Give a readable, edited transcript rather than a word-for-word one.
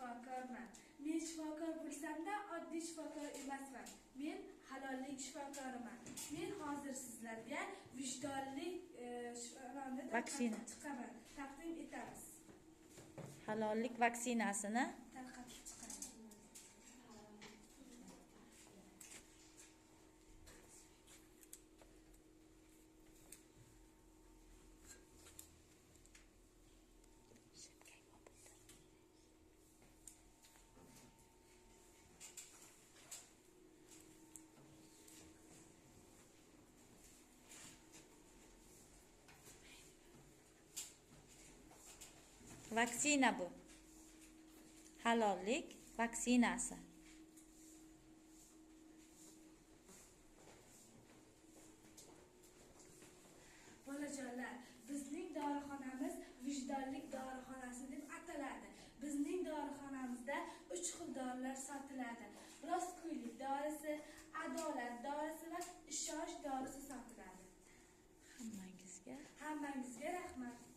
shifokorman. Men shifokor bo'lsam-da, oddiy shifokor emasman. Men halollik shifokoriman. Men hozir sizlarga vijdonli vaksina chiqaman. Taqdim etamiz. Halollik vaksinasini tarqatib chiqaman. vaksina bu. Halollik vaksinasi. Bolajonlar, bizning dorixonamiz vijdonlik dorixonasi deb ataladi. Bizning dorixonamizda 3 xil dorilar sotiladi. Rostgo'ylik dorisi, adolat dorisi va ishonch dorisi sotiladi. Hammangizga rahmat.